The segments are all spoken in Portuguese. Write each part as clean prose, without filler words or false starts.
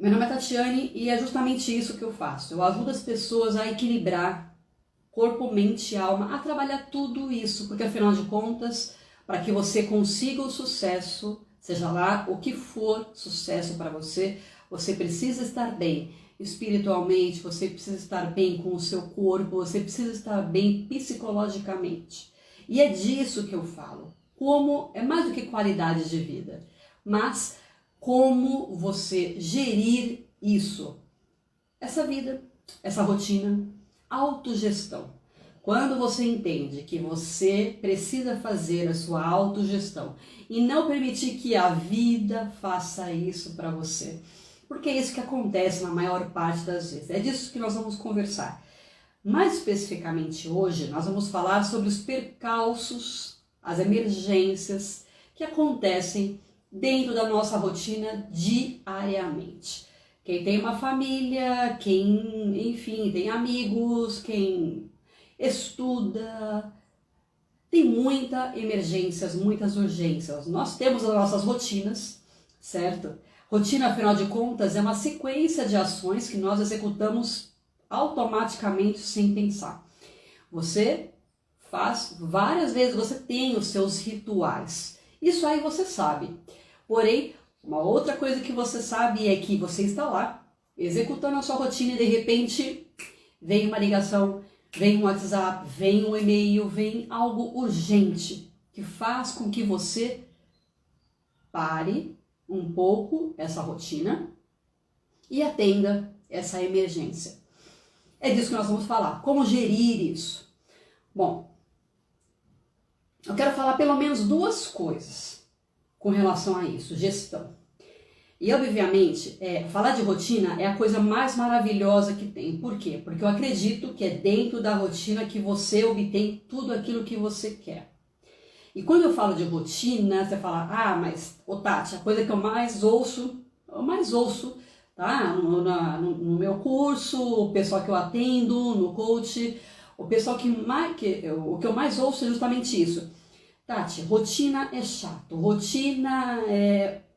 Meu nome é Tatiane e é justamente isso que eu faço. Eu ajudo as pessoas a equilibrar corpo, mente e alma, a trabalhar tudo isso, porque afinal de contas, para que você consiga o sucesso, seja lá o que for sucesso para você, você precisa estar bem espiritualmente, você precisa estar bem com o seu corpo, você precisa estar bem psicologicamente. E é disso que eu falo. Como é mais do que qualidade de vida, mas como você gerir isso, essa vida, essa rotina, autogestão. Quando você entende que você precisa fazer a sua autogestão e não permitir que a vida faça isso para você, porque é isso que acontece na maior parte das vezes. É disso que nós vamos conversar. Mais especificamente hoje, nós vamos falar sobre os percalços, as emergências que acontecem dentro da nossa rotina diariamente. Quem tem uma família, quem, enfim, tem amigos, quem estuda, tem muitas emergências, muitas urgências. Nós temos as nossas rotinas, certo? Rotina, afinal de contas, é uma sequência de ações que nós executamos automaticamente sem pensar. Você faz várias vezes, você tem os seus rituais. Isso aí você sabe. Porém, uma outra coisa que você sabe é que você está lá, executando a sua rotina e de repente vem uma ligação, vem um WhatsApp, vem um e-mail, vem algo urgente que faz com que você pare um pouco essa rotina e atenda essa emergência. É disso que nós vamos falar, como gerir isso. Bom, eu quero falar pelo menos duas coisas com relação a isso, gestão. E obviamente, falar de rotina é a coisa mais maravilhosa que tem. Por quê? Porque eu acredito que é dentro da rotina que você obtém tudo aquilo que você quer. E quando eu falo de rotina, você fala, mas, Tati, a coisa que eu mais ouço, tá? No meu curso, o pessoal que eu atendo, no coach, o que eu mais ouço é justamente isso. Tati, rotina é chato, rotina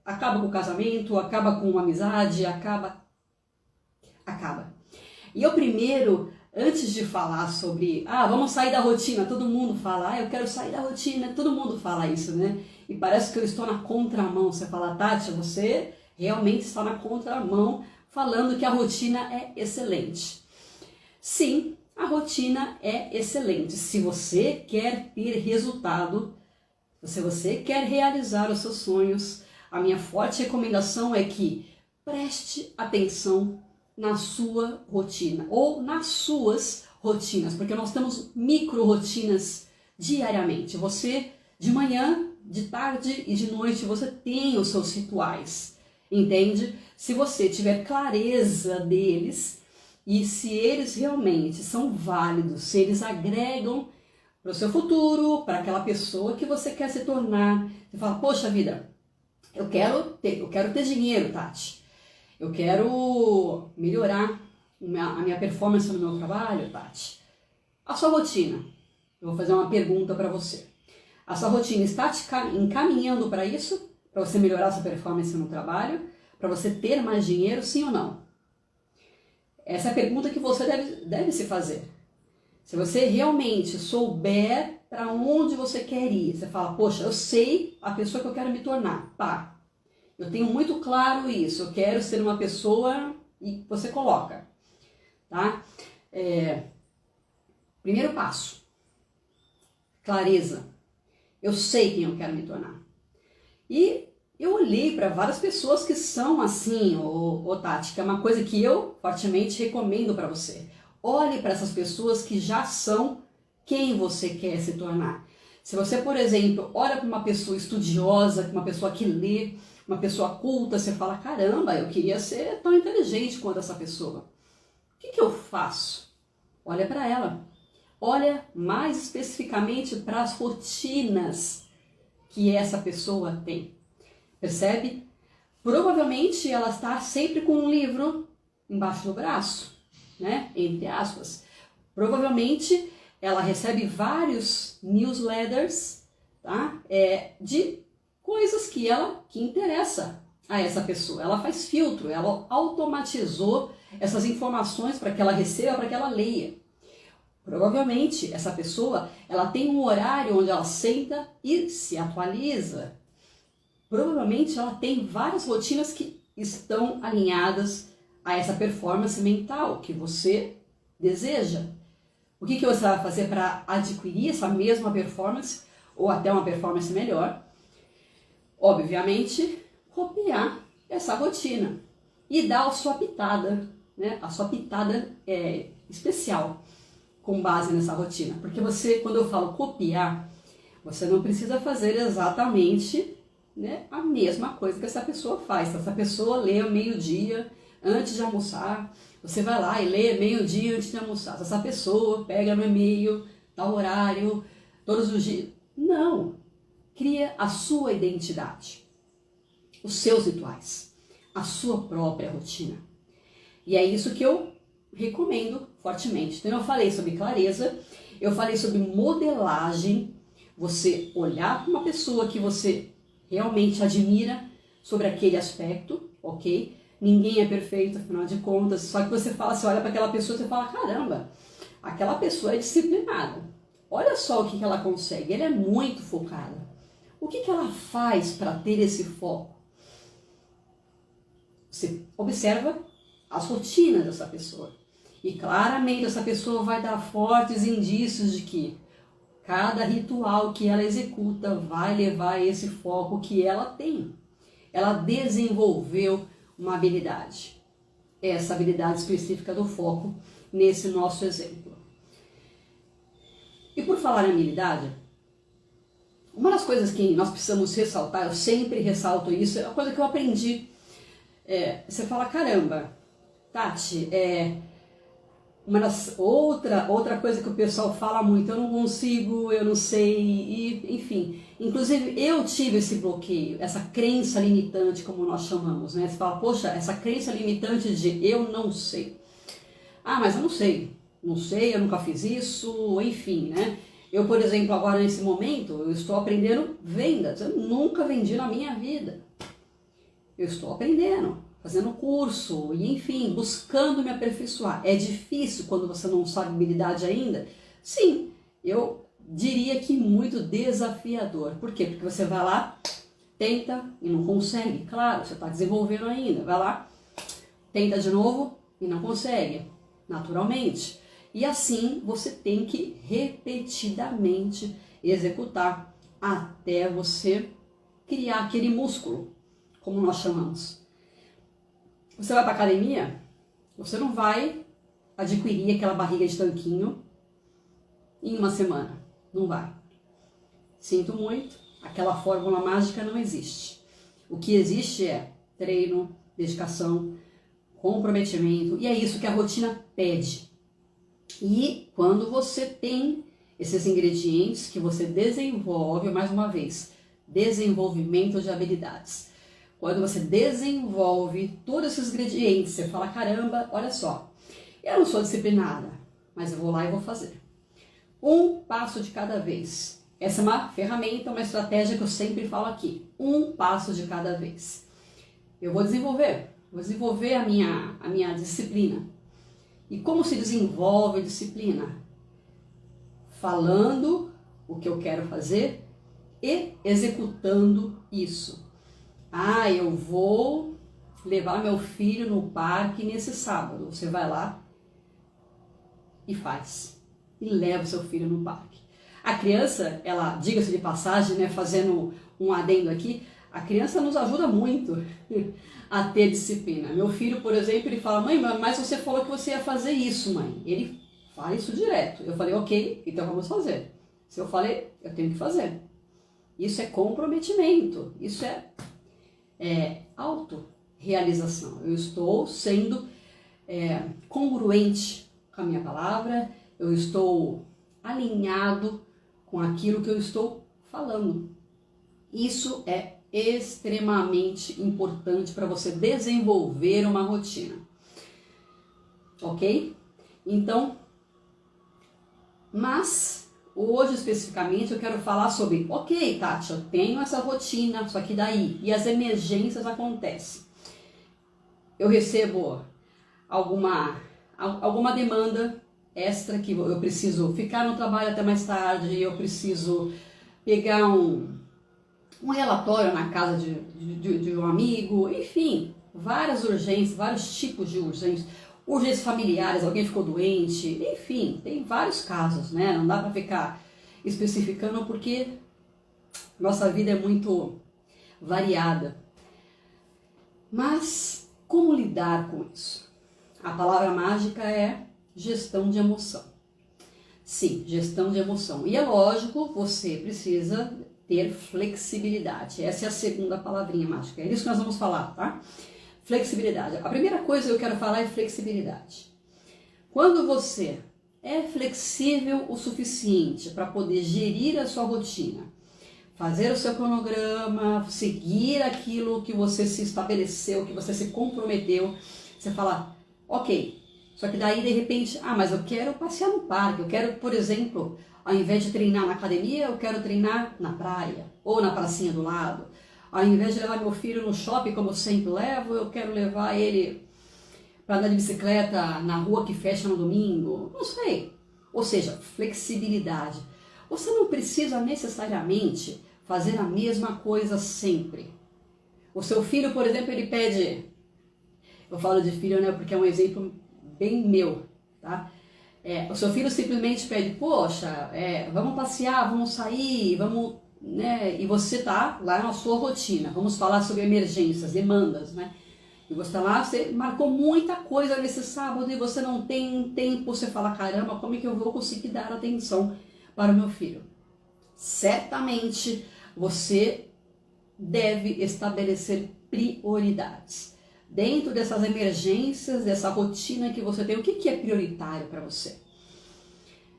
acaba com o casamento, acaba com a amizade, acaba. E eu primeiro, antes de falar sobre, vamos sair da rotina, todo mundo fala, eu quero sair da rotina, todo mundo fala isso, né? E parece que eu estou na contramão. Você fala, Tati, você realmente está na contramão, falando que a rotina é excelente. Sim, a rotina é excelente. Se você quer ter resultado, se você quer realizar os seus sonhos, a minha forte recomendação é que preste atenção na sua rotina ou nas suas rotinas, porque nós temos micro rotinas diariamente. Você, de manhã, de tarde e de noite, você tem os seus rituais, entende? Se você tiver clareza deles e se eles realmente são válidos, se eles agregam para o seu futuro, para aquela pessoa que você quer se tornar. Você fala, poxa vida, eu quero ter dinheiro, Tati. Eu quero melhorar a minha performance no meu trabalho, Tati. A sua rotina, eu vou fazer uma pergunta para você. A sua rotina está te encaminhando para isso? Para você melhorar a sua performance no trabalho? Para você ter mais dinheiro, sim ou não? Essa é a pergunta que você deve se fazer. Se você realmente souber para onde você quer ir, você fala, poxa, eu sei a pessoa que eu quero me tornar, eu tenho muito claro isso, eu quero ser uma pessoa, e você coloca, tá? Primeiro passo, clareza, eu sei quem eu quero me tornar. E eu olhei para várias pessoas que são assim, Tati, que é uma coisa que eu fortemente recomendo para você. Olhe para essas pessoas que já são quem você quer se tornar. Se você, por exemplo, olha para uma pessoa estudiosa, uma pessoa que lê, uma pessoa culta, você fala, caramba, eu queria ser tão inteligente quanto essa pessoa. O que eu faço? Olha para ela. Olha mais especificamente para as rotinas que essa pessoa tem. Percebe? Provavelmente ela está sempre com um livro embaixo do braço, né? Entre aspas. Provavelmente ela recebe vários newsletters, tá? De coisas que interessa a essa pessoa. Ela faz filtro, ela automatizou essas informações para que ela receba, para que ela leia. Provavelmente essa pessoa, ela tem um horário onde ela senta e se atualiza. Provavelmente ela tem várias rotinas que estão alinhadas a essa performance mental que você deseja. O que você vai fazer para adquirir essa mesma performance ou até uma performance melhor? Obviamente, copiar essa rotina e dar a sua pitada, né? A sua pitada especial com base nessa rotina. Porque você, quando eu falo copiar, você não precisa fazer exatamente, né, a mesma coisa que essa pessoa faz. Se essa pessoa lê ao meio-dia antes de almoçar, você vai lá e lê meio-dia antes de almoçar. Se essa pessoa pega no e-mail, tal horário, todos os dias. Não. Cria a sua identidade, os seus rituais, a sua própria rotina. E é isso que eu recomendo fortemente. Então eu falei sobre clareza, eu falei sobre modelagem, você olhar para uma pessoa que você realmente admira sobre aquele aspecto, ok? Ninguém é perfeito, afinal de contas, só que você fala, você olha para aquela pessoa e você fala, caramba, aquela pessoa é disciplinada. Olha só o que ela consegue, ela é muito focada. O que ela faz para ter esse foco? Você observa as rotinas dessa pessoa. E claramente essa pessoa vai dar fortes indícios de que cada ritual que ela executa vai levar a esse foco que ela tem. Ela desenvolveu uma habilidade. Essa habilidade específica do foco nesse nosso exemplo. E por falar em habilidade, uma das coisas que nós precisamos ressaltar, eu sempre ressalto isso, é uma coisa que eu aprendi. Você fala, caramba, Tati, outra coisa que o pessoal fala muito, eu não consigo, eu não sei, e, enfim. Inclusive, eu tive esse bloqueio, essa crença limitante, como nós chamamos, né? Você fala, poxa, essa crença limitante de eu não sei. Ah, mas eu não sei, eu nunca fiz isso, enfim, né? Eu, por exemplo, agora nesse momento, eu estou aprendendo vendas. Eu nunca vendi na minha vida. Eu estou aprendendo, fazendo curso, e enfim, buscando me aperfeiçoar. É difícil quando você não sabe habilidade ainda? Sim, eu diria que muito desafiador. Por quê? Porque você vai lá, tenta e não consegue. Claro, você está desenvolvendo ainda. Vai lá, tenta de novo e não consegue, naturalmente. E assim você tem que repetidamente executar até você criar aquele músculo, como nós chamamos. Você vai para academia, você não vai adquirir aquela barriga de tanquinho em uma semana. Não vai. Sinto muito, aquela fórmula mágica não existe. O que existe é treino, dedicação, comprometimento, e é isso que a rotina pede. E quando você tem esses ingredientes que você desenvolve, mais uma vez, desenvolvimento de habilidades. Quando você desenvolve todos esses ingredientes, você fala, caramba, olha só, eu não sou disciplinada, mas eu vou lá e vou fazer. Um passo de cada vez. Essa é uma ferramenta, uma estratégia que eu sempre falo aqui. Um passo de cada vez. Eu vou desenvolver a minha disciplina. E como se desenvolve a disciplina? Falando o que eu quero fazer e executando isso. Ah, eu vou levar meu filho no parque nesse sábado. Você vai lá e faz. E leva o seu filho no parque. A criança, ela, diga-se de passagem, né, fazendo um adendo aqui, a criança nos ajuda muito a ter disciplina. Meu filho, por exemplo, ele fala, mãe, mas você falou que você ia fazer isso, mãe. Ele fala isso direto. Eu falei, ok, então vamos fazer. Se eu falei, eu tenho que fazer. Isso é comprometimento, isso é autorrealização. Eu estou sendo congruente com a minha palavra, eu estou alinhado com aquilo que eu estou falando. Isso é extremamente importante para você desenvolver uma rotina. Ok? Então, mas hoje especificamente eu quero falar sobre, ok, Tati, eu tenho essa rotina, só que daí, e as emergências acontecem. Eu recebo alguma demanda extra que eu preciso ficar no trabalho até mais tarde, eu preciso pegar um relatório na casa de um amigo, enfim, várias urgências, vários tipos de urgências, urgências familiares, alguém ficou doente, enfim, tem vários casos, né? Não dá para ficar especificando porque nossa vida é muito variada. Mas como lidar com isso? A palavra mágica é gestão de emoção. Sim, gestão de emoção. E é lógico, você precisa ter flexibilidade. Essa é a segunda palavrinha mágica. É disso que nós vamos falar, tá? Flexibilidade. A primeira coisa que eu quero falar é flexibilidade. Quando você é flexível o suficiente para poder gerir a sua rotina, fazer o seu cronograma, seguir aquilo que você se estabeleceu, que você se comprometeu, você fala, ok, só que daí de repente, mas eu quero passear no parque, eu quero, por exemplo, ao invés de treinar na academia, eu quero treinar na praia ou na pracinha do lado. Ao invés de levar meu filho no shopping, como eu sempre levo, eu quero levar ele para andar de bicicleta na rua que fecha no domingo. Não sei. Ou seja, flexibilidade. Você não precisa necessariamente fazer a mesma coisa sempre. O seu filho, por exemplo, ele pede... Eu falo de filho, né, porque é um exemplo bem meu, tá? O seu filho simplesmente pede, poxa, vamos passear, vamos sair, vamos, né? E você tá lá na sua rotina, vamos falar sobre emergências, demandas, né? E você tá lá, você marcou muita coisa nesse sábado e você não tem tempo, você fala, caramba, como é que eu vou conseguir dar atenção para o meu filho? Certamente você deve estabelecer prioridades. Dentro dessas emergências, dessa rotina que você tem, o que é prioritário para você?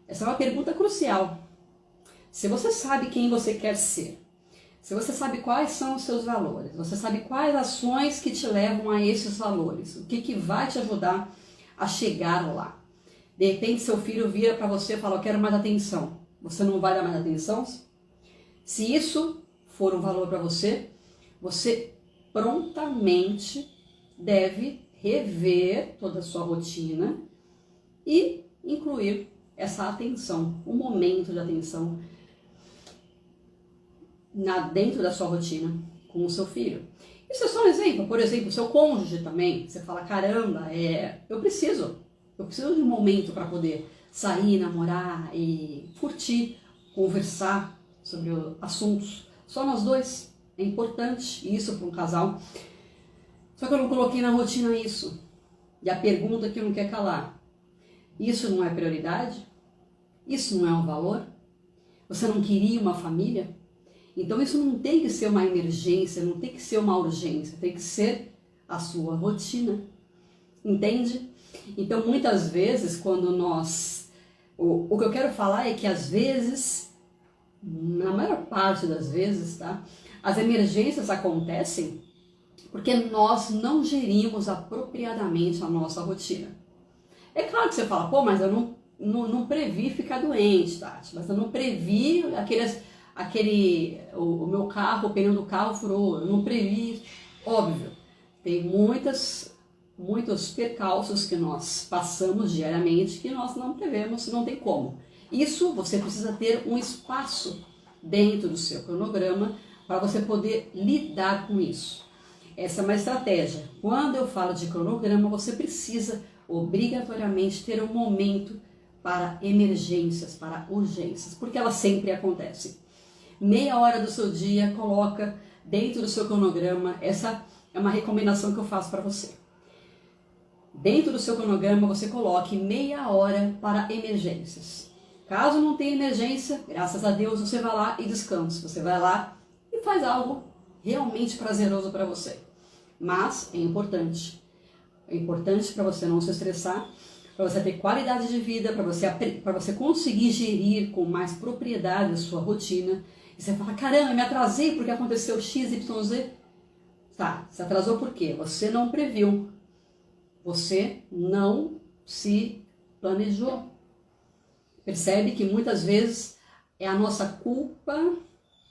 Essa é uma pergunta crucial. Se você sabe quem você quer ser, se você sabe quais são os seus valores, você sabe quais ações que te levam a esses valores, o que vai te ajudar a chegar lá. De repente seu filho vira para você e fala, eu quero mais atenção. Você não vai dar mais atenção? Se isso for um valor para você, você prontamente deve rever toda a sua rotina e incluir essa atenção, um momento de atenção dentro da sua rotina com o seu filho. Isso é só um exemplo. Por exemplo, o seu cônjuge também. Você fala, caramba, eu preciso de um momento para poder sair, namorar e curtir, conversar sobre assuntos. Só nós dois. É importante isso para um casal. Só que eu não coloquei na rotina isso. E a pergunta que não quer calar. Isso não é prioridade? Isso não é um valor? Você não queria uma família? Então isso não tem que ser uma emergência, não tem que ser uma urgência, tem que ser a sua rotina. Entende? Então muitas vezes quando nós... O que eu quero falar é que às vezes, na maior parte das vezes, tá? As emergências acontecem porque nós não gerimos apropriadamente a nossa rotina. É claro que você fala, pô, mas eu não previ ficar doente, Tati, mas eu não previ o meu carro, o pneu do carro furou, eu não previ. Óbvio, tem muitos percalços que nós passamos diariamente que nós não prevemos, não tem como. Isso você precisa ter um espaço dentro do seu cronograma para você poder lidar com isso. Essa é uma estratégia. Quando eu falo de cronograma, você precisa obrigatoriamente ter um momento para emergências, para urgências, porque elas sempre acontecem. Meia hora do seu dia, coloca dentro do seu cronograma. Essa é uma recomendação que eu faço para você. Dentro do seu cronograma, você coloque meia hora para emergências. Caso não tenha emergência, graças a Deus, você vai lá e descansa. Você vai lá e faz algo realmente prazeroso para você. Mas é importante para você não se estressar, para você ter qualidade de vida, para você conseguir gerir com mais propriedade a sua rotina. E você fala, caramba, me atrasei porque aconteceu X, Y, Z. Tá, se atrasou por quê? Você não previu. Você não se planejou. Percebe que muitas vezes é a nossa culpa,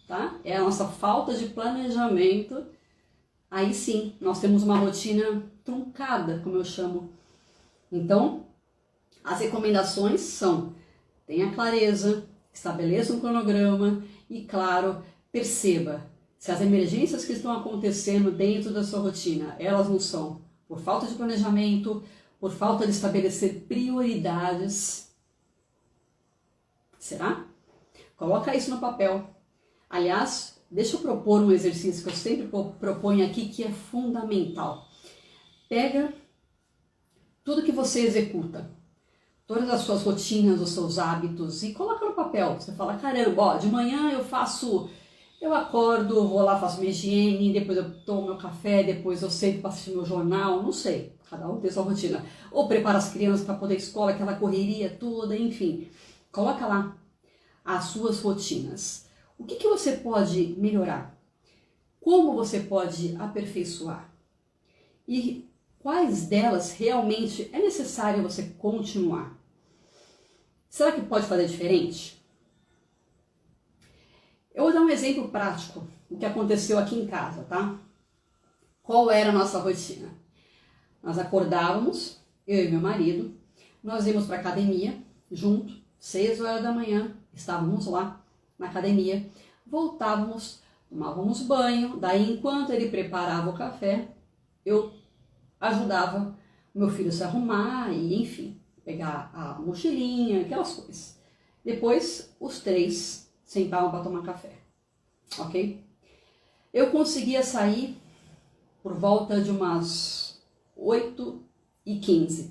tá? É a nossa falta de planejamento, aí sim, nós temos uma rotina truncada, como eu chamo. Então, as recomendações são: tenha clareza, estabeleça um cronograma e, claro, perceba se as emergências que estão acontecendo dentro da sua rotina, elas não são por falta de planejamento, por falta de estabelecer prioridades. Será? Coloca isso no papel. Aliás, deixa eu propor um exercício que eu sempre proponho aqui, que é fundamental. Pega tudo que você executa, todas as suas rotinas, os seus hábitos, e coloca no papel. Você fala: caramba, ó, de manhã eu acordo, vou lá, faço minha higiene, depois eu tomo meu café, depois eu sento para assistir meu jornal, não sei, cada um tem sua rotina. Ou prepara as crianças para poder ir à escola, aquela correria toda, enfim. Coloca lá as suas rotinas. O que você pode melhorar? Como você pode aperfeiçoar? E quais delas realmente é necessário você continuar? Será que pode fazer diferente? Eu vou dar um exemplo prático do que aconteceu aqui em casa, tá? Qual era a nossa rotina? Nós acordávamos, eu e meu marido, nós íamos para a academia junto, 6 horas da manhã, estávamos lá na academia, voltávamos, tomávamos banho, daí enquanto ele preparava o café, eu ajudava o meu filho a se arrumar e, enfim, pegar a mochilinha, aquelas coisas. Depois, os 3 sentavam para tomar café, ok? Eu conseguia sair por volta de umas 8h15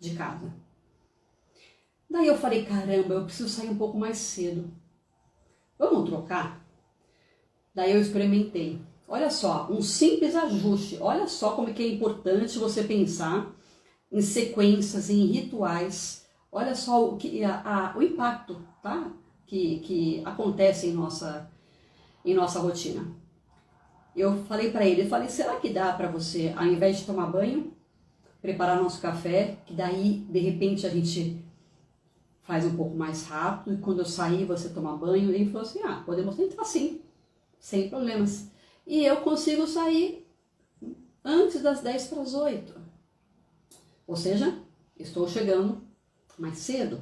de casa. Daí eu falei: caramba, eu preciso sair um pouco mais cedo. Vamos trocar? Daí eu experimentei. Olha só, um simples ajuste. Olha só como é que é importante você pensar em sequências, em rituais. Olha só o impacto, tá? Que acontece em nossa rotina. Eu falei para ele, será que dá para você, ao invés de tomar banho, preparar nosso café, que daí, de repente, a gente faz um pouco mais rápido, e quando eu sair, você toma banho? Ele falou assim: podemos tentar sim, sem problemas. E eu consigo sair antes das 7:50. Ou seja, estou chegando mais cedo.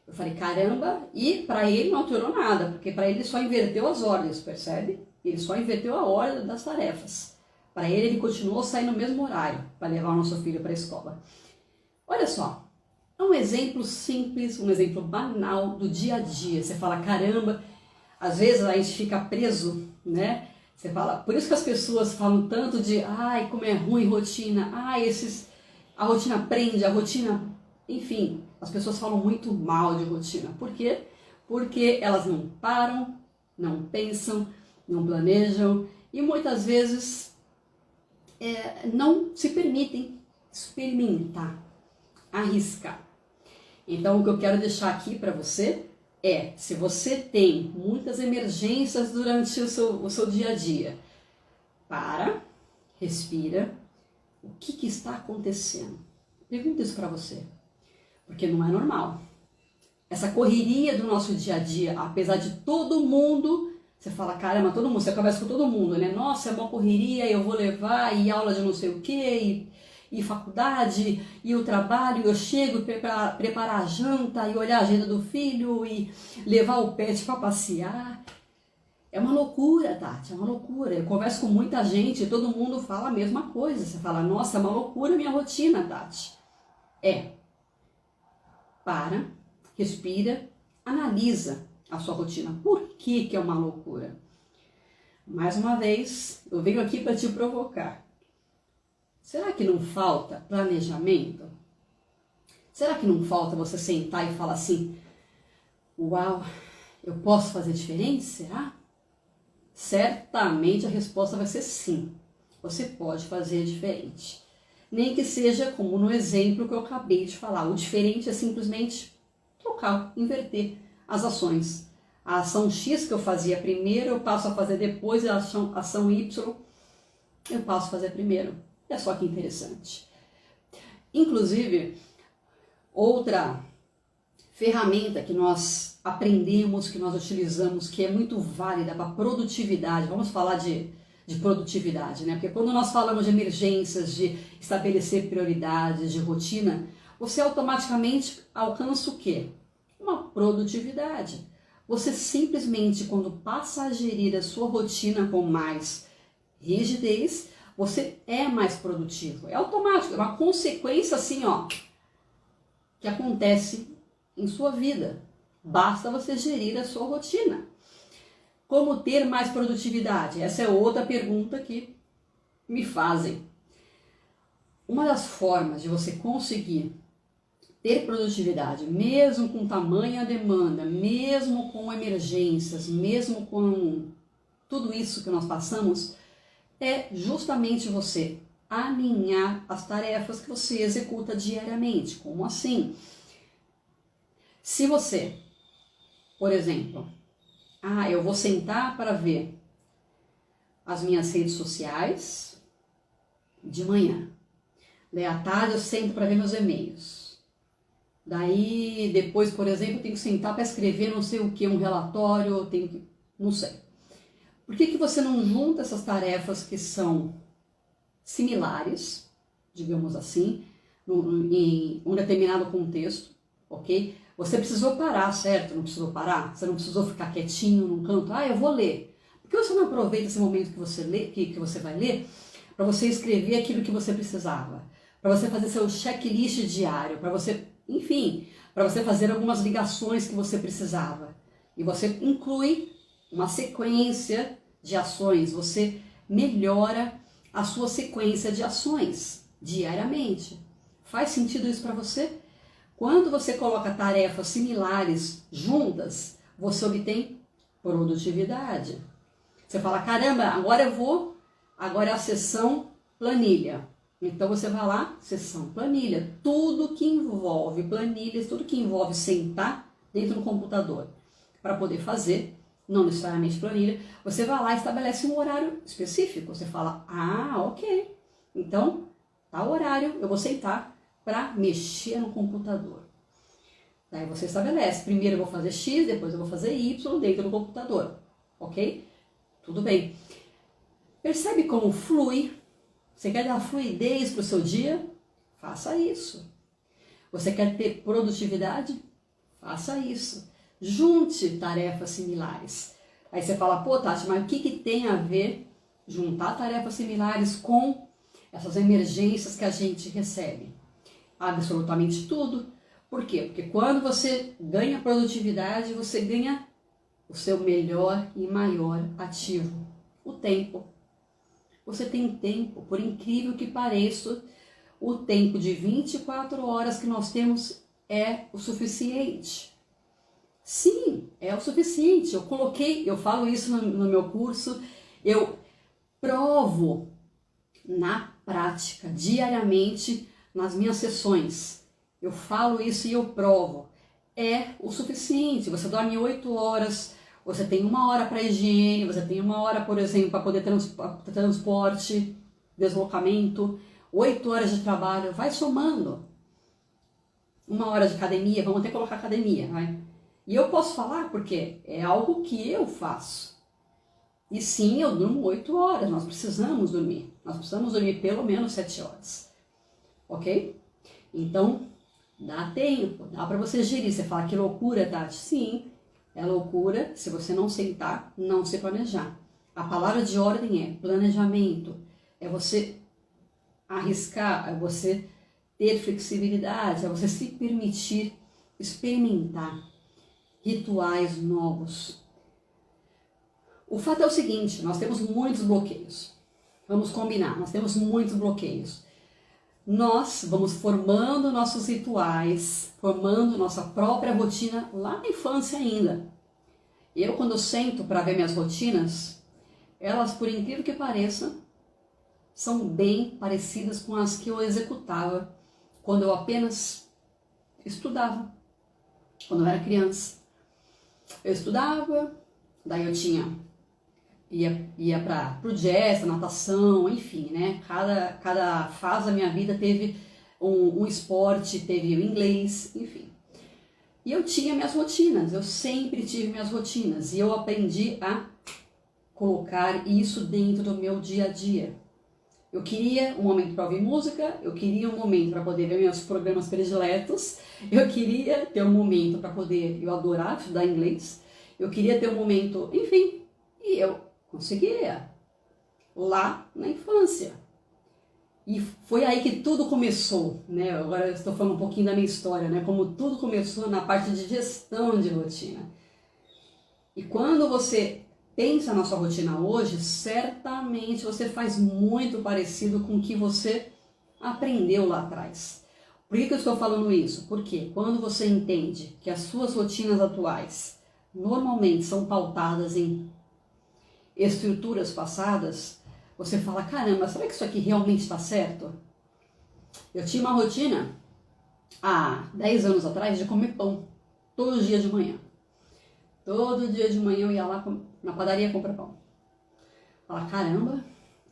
Eu falei: caramba, e para ele não alterou nada, porque para ele só inverteu as ordens, percebe? Ele só inverteu a ordem das tarefas. Para ele continuou saindo no mesmo horário para levar o nosso filho para a escola. Olha só, é um exemplo simples, um exemplo banal do dia a dia. Você fala: caramba, às vezes a gente fica preso, né? Você fala, por isso que as pessoas falam tanto de, ai, como é ruim rotina, ai, a rotina prende, a rotina, enfim, as pessoas falam muito mal de rotina. Por quê? Porque elas não param, não pensam, não planejam e muitas vezes não se permitem experimentar, arriscar. Então, o que eu quero deixar aqui para você é: se você tem muitas emergências durante o seu dia a dia, respira, o que está acontecendo? Pergunta isso para você, porque não é normal. Essa correria do nosso dia a dia, apesar de todo mundo, você fala: caramba, todo mundo, você conversa com todo mundo, né? Nossa, é uma correria, eu vou levar, e aula de não sei o quê, e faculdade, e o trabalho, eu chego preparar a janta, e olhar a agenda do filho, e levar o pet para passear. É uma loucura, Tati, é uma loucura. Eu converso com muita gente e todo mundo fala a mesma coisa. Você fala: nossa, é uma loucura a minha rotina, Tati. Para, respira, analisa a sua rotina. Por que é uma loucura? Mais uma vez, eu venho aqui para te provocar. Será que não falta planejamento? Será que não falta você sentar e falar assim: uau, eu posso fazer diferente? Será? Certamente a resposta vai ser sim. Você pode fazer diferente. Nem que seja como no exemplo que eu acabei de falar. O diferente é simplesmente trocar, inverter as ações. A ação X que eu fazia primeiro, eu passo a fazer depois, e a ação Y eu passo a fazer primeiro. É só que interessante. Inclusive, outra ferramenta que nós aprendemos, que nós utilizamos, que é muito válida para produtividade. Vamos falar de produtividade, né? Porque quando nós falamos de emergências, de estabelecer prioridades, de rotina, você automaticamente alcança o quê? Uma produtividade. Você simplesmente, quando passa a gerir a sua rotina com mais rigidez, você é mais produtivo. É automático, é uma consequência assim, ó, que acontece em sua vida. Basta você gerir a sua rotina. Como ter mais produtividade? Essa é outra pergunta que me fazem. Uma das formas de você conseguir ter produtividade, mesmo com tamanha demanda, mesmo com emergências, mesmo com tudo isso que nós passamos, é justamente você alinhar as tarefas que você executa diariamente. Como assim? Se você, por exemplo, eu vou sentar para ver as minhas redes sociais de manhã. Daí à tarde eu sento para ver meus e-mails. Daí depois, por exemplo, eu tenho que sentar para escrever não sei o que, um relatório, eu tenho que... não sei. Por que você não junta essas tarefas que são similares, digamos assim, em um determinado contexto, ok? Você precisou parar, certo? Não precisou parar? Você não precisou ficar quietinho num canto? Eu vou ler. Por que você não aproveita esse momento que você lê, que você vai ler, para você escrever aquilo que você precisava? Para você fazer seu checklist diário, para você, enfim, para você fazer algumas ligações que você precisava. E você inclui uma sequência de ações, você melhora a sua sequência de ações diariamente. Faz sentido isso para você? Quando você coloca tarefas similares juntas, você obtém produtividade. Você fala, caramba, agora é a sessão planilha. Então você vai lá, sessão planilha. Tudo que envolve planilhas, tudo que envolve sentar dentro do computador para poder fazer, não necessariamente planilha, você vai lá e estabelece um horário específico. Você fala, ok, então tá o horário, eu vou sentar para mexer no computador. Daí você estabelece, primeiro eu vou fazer X, depois eu vou fazer Y dentro do computador, ok? Tudo bem. Percebe como flui? Você quer dar fluidez para o seu dia? Faça isso. Você quer ter produtividade? Faça isso. Junte tarefas similares. Aí você fala, pô, Tati, mas o que tem a ver juntar tarefas similares com essas emergências que a gente recebe? Absolutamente tudo. Por quê? Porque quando você ganha produtividade, você ganha o seu melhor e maior ativo, o tempo. Você tem tempo, por incrível que pareça, o tempo de 24 horas que nós temos é o suficiente. Sim, é o suficiente. Eu falo isso no meu curso, eu provo na prática, diariamente, nas minhas sessões. Eu falo isso e eu provo. É o suficiente. Você dorme 8 horas, você tem 1 hora para higiene, você tem 1 hora, por exemplo, para poder transporte, deslocamento, 8 horas de trabalho, vai somando. 1 hora de academia, vamos até colocar academia, vai. E eu posso falar porque é algo que eu faço. E sim, eu durmo 8 horas, nós precisamos dormir. Nós precisamos dormir pelo menos 7 horas. Ok? Então, dá tempo, dá para você gerir. Você fala que loucura, Tati? Sim, é loucura se você não sentar, não se planejar. A palavra de ordem é planejamento. É você arriscar, é você ter flexibilidade, é você se permitir experimentar rituais novos. O fato é o seguinte, nós temos muitos bloqueios. Vamos combinar, nós temos muitos bloqueios. Nós vamos formando nossos rituais, formando nossa própria rotina lá na infância ainda. Eu, quando sento para ver minhas rotinas, elas, por incrível que pareça, são bem parecidas com as que eu executava quando eu apenas estudava, quando eu era criança. Eu estudava, daí eu ia para o jazz, natação, enfim, né? Cada fase da minha vida teve um esporte, teve o inglês, enfim. E eu tinha minhas rotinas, eu sempre tive minhas rotinas. E eu aprendi a colocar isso dentro do meu dia a dia. Eu queria um momento para ouvir música, eu queria um momento para poder ver meus programas prediletos, eu queria ter um momento para poder, eu adorava estudar inglês, eu queria ter um momento, enfim, e eu conseguia lá na infância. E foi aí que tudo começou, né? Agora eu estou falando um pouquinho da minha história, né? Como tudo começou na parte de gestão de rotina. E quando você pensa na sua rotina hoje, certamente você faz muito parecido com o que você aprendeu lá atrás. Por que eu estou falando isso? Porque quando você entende que as suas rotinas atuais normalmente são pautadas em estruturas passadas, você fala, caramba, será que isso aqui realmente está certo? Eu tinha uma rotina há 10 anos atrás de comer pão todo dia de manhã. Todo dia de manhã eu ia lá na padaria comprar pão. Fala, caramba,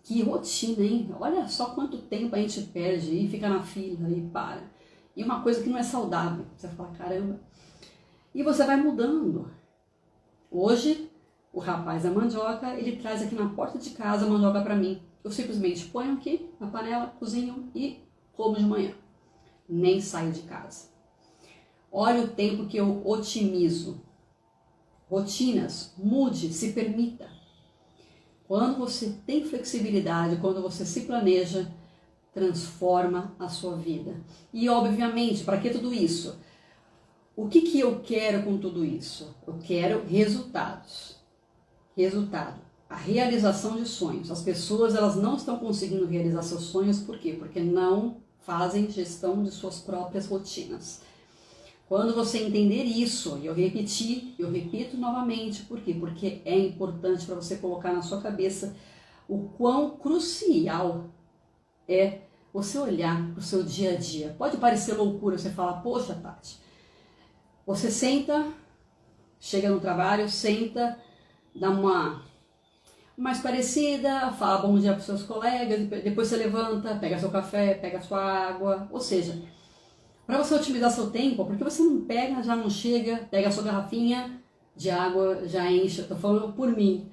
que rotina, hein? Olha só quanto tempo a gente perde e fica na fila e para. E uma coisa que não é saudável. Você fala, caramba. E você vai mudando. Hoje, o rapaz da mandioca, ele traz aqui na porta de casa a mandioca para mim. Eu simplesmente ponho aqui na panela, cozinho e como de manhã. Nem saio de casa. Olha o tempo que eu otimizo. Rotinas, mude, se permita. Quando você tem flexibilidade, quando você se planeja, transforma a sua vida. E obviamente, para que tudo isso? O que eu quero com tudo isso? Eu quero resultados. Resultado, a realização de sonhos. As pessoas elas não estão conseguindo realizar seus sonhos, por quê? Porque não fazem gestão de suas próprias rotinas. Quando você entender isso, e eu repito novamente, por quê? Porque é importante para você colocar na sua cabeça o quão crucial é você olhar para o seu dia a dia. Pode parecer loucura, você fala, poxa, Tati, você senta, chega no trabalho, senta, dá uma mais parecida, fala bom dia para os seus colegas, depois você levanta, pega seu café, pega sua água, ou seja, para você otimizar seu tempo, porque você não pega, já não chega, pega a sua garrafinha de água, já enche, eu tô falando por mim,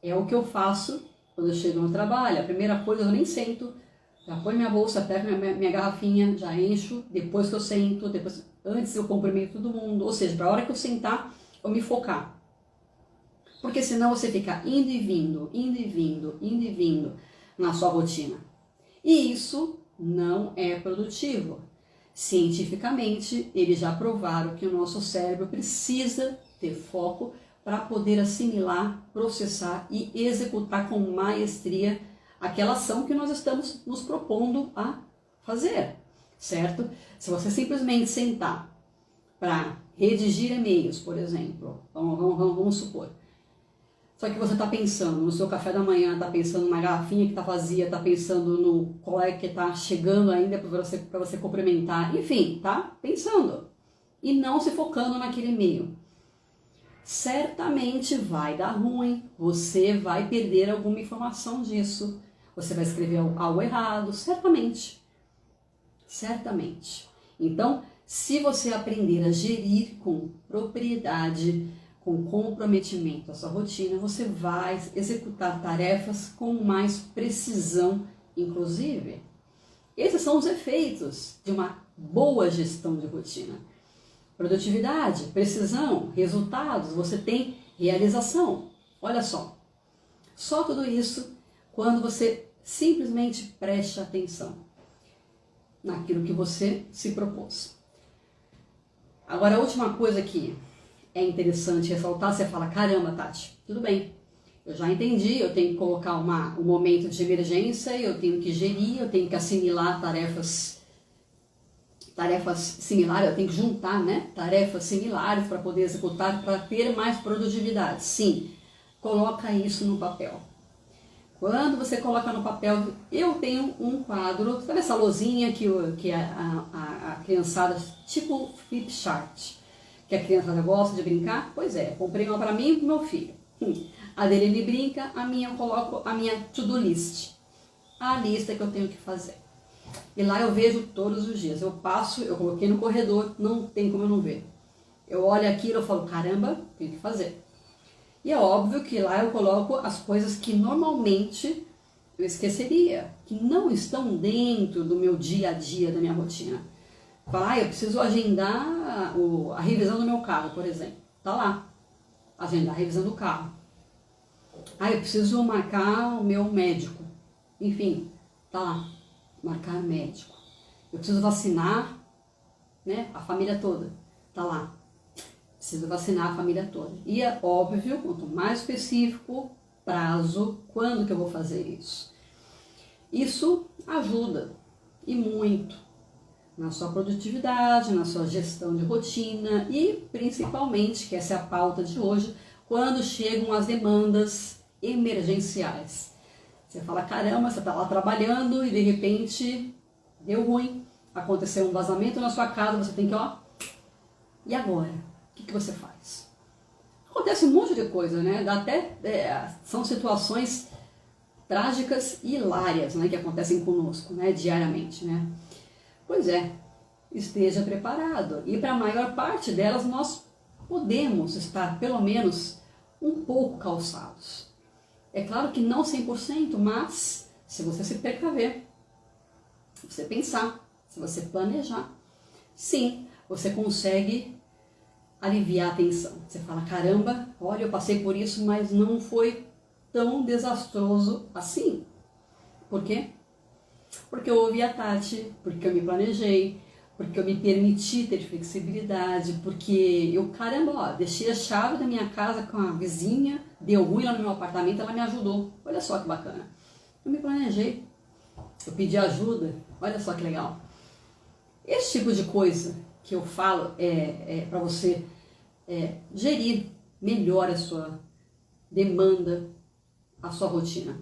é o que eu faço quando eu chego no trabalho, a primeira coisa eu nem sento, já ponho minha bolsa, pego minha garrafinha, já encho, depois que eu sento, antes eu cumprimento todo mundo, ou seja, para a hora que eu sentar, eu me focar. Porque senão você fica indo e vindo na sua rotina. E isso não é produtivo. Cientificamente, eles já provaram que o nosso cérebro precisa ter foco para poder assimilar, processar e executar com maestria aquela ação que nós estamos nos propondo a fazer, certo? Se você simplesmente sentar para redigir e-mails, por exemplo, vamos supor, só que você está pensando no seu café da manhã, está pensando na garrafinha que está vazia, está pensando no colega que está chegando ainda para você cumprimentar, enfim, está pensando e não se focando naquele e-mail. Certamente vai dar ruim, você vai perder alguma informação disso, você vai escrever algo errado, certamente. Então, se você aprender a gerir com propriedade, com comprometimento a sua rotina, você vai executar tarefas com mais precisão, inclusive. Esses são os efeitos de uma boa gestão de rotina. Produtividade, precisão, resultados, você tem realização. Olha só tudo isso quando você simplesmente preste atenção naquilo que você se propôs. Agora, a última coisa que é interessante ressaltar, você fala, caramba, Tati, tudo bem, eu já entendi, eu tenho que colocar um momento de emergência, eu tenho que gerir, eu tenho que assimilar tarefas similares, eu tenho que juntar, né, tarefas similares para poder executar, para ter mais produtividade. Sim, coloca isso no papel. Quando você coloca no papel, eu tenho um quadro, sabe essa lousinha que a criançada, tipo flip chart, que a criançada gosta de brincar? Pois é, comprei uma para mim e pro meu filho. A dele ele brinca, a minha eu coloco a minha to-do list, a lista que eu tenho que fazer. E lá eu vejo todos os dias. Eu passo, eu coloquei no corredor, não tem como eu não ver. Eu olho aquilo e falo, caramba, tem que fazer. E é óbvio que lá eu coloco as coisas que normalmente eu esqueceria, que não estão dentro do meu dia a dia, da minha rotina. Fala, eu preciso agendar a revisão do meu carro, por exemplo. Tá lá, agendar a revisão do carro. Eu preciso marcar o meu médico. Enfim, tá lá, marcar médico. Eu preciso vacinar, né, a família toda. Tá lá, preciso vacinar a família toda. E é óbvio, quanto mais específico, prazo, quando que eu vou fazer isso. Isso ajuda, e muito, na sua produtividade, na sua gestão de rotina e principalmente, que essa é a pauta de hoje, quando chegam as demandas emergenciais. Você fala, caramba, você está lá trabalhando e de repente deu ruim, aconteceu um vazamento na sua casa, você tem que, e agora? O que você faz? Acontece um monte de coisa, né? Dá até, são situações trágicas e hilárias, né, que acontecem conosco, né, diariamente, né? Pois é, esteja preparado. E para a maior parte delas nós podemos estar pelo menos um pouco calçados. É claro que não 100%, mas se você se precaver, se você pensar, se você planejar, sim, você consegue aliviar a tensão. Você fala, caramba, olha, eu passei por isso, mas não foi tão desastroso assim. Por quê? Porque eu ouvi a Tati, porque eu me planejei, porque eu me permiti ter flexibilidade, porque eu, caramba, deixei a chave da minha casa com a vizinha, deu ruim lá no meu apartamento, ela me ajudou. Olha só que bacana. Eu me planejei, eu pedi ajuda, olha só que legal. Esse tipo de coisa que eu falo é para você gerir melhor a sua demanda, a sua rotina.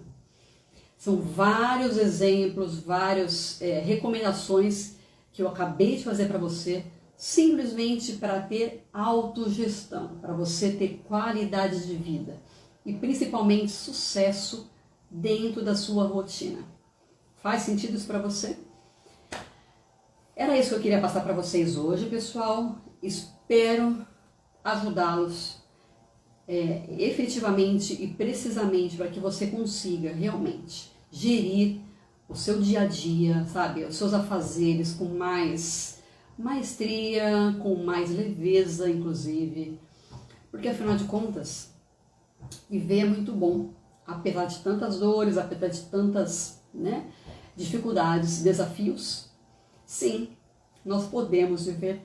São vários exemplos, várias recomendações que eu acabei de fazer para você, simplesmente para ter autogestão, para você ter qualidade de vida e principalmente sucesso dentro da sua rotina. Faz sentido isso para você? Era isso que eu queria passar para vocês hoje, pessoal. Espero ajudá-los efetivamente e precisamente para que você consiga realmente gerir o seu dia a dia, sabe, os seus afazeres com mais maestria, com mais leveza, inclusive, porque afinal de contas, viver é muito bom, apesar de tantas dores, apesar de tantas, né, dificuldades, desafios, sim, nós podemos viver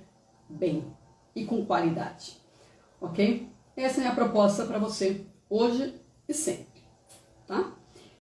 bem e com qualidade, ok? Essa é a minha proposta para você hoje e sempre, tá?